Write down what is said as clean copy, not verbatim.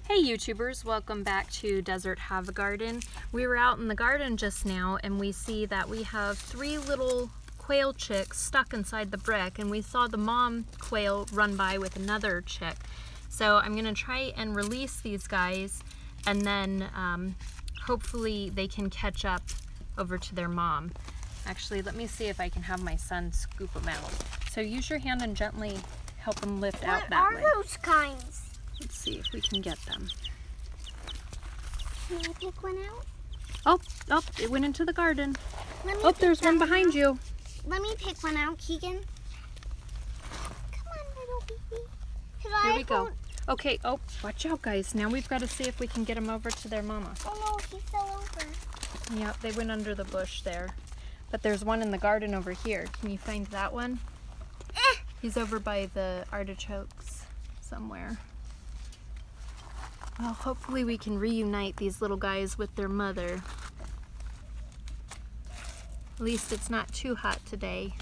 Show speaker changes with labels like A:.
A: Hey YouTubers, welcome back to Desert Have a Garden. We were out in the garden just now and we see that we have 3 little quail chicks stuck inside the brick, and we saw the mom quail run by with another chick. So I'm gonna try and release these guys, and then hopefully they can catch up over to their mom. Actually, let me see if I can have my son scoop them out. So use your hand and gently help them lift out that way.
B: What are those kinds?
A: Let's see if we can get them.
B: Can I pick one out?
A: Oh, it went into the garden.
B: Oh,
A: There's one behind you.
B: Let me pick one out, Keegan. Come on, little baby.
A: Here we go. Okay, watch out guys. Now we've got to see if we can get them over to their mama.
B: Oh no, he fell over.
A: Yeah, they went under the bush there. But there's one in the garden over here. Can you find that one? He's over by the artichokes somewhere. Well, hopefully we can reunite these little guys with their mother. At least it's not too hot today.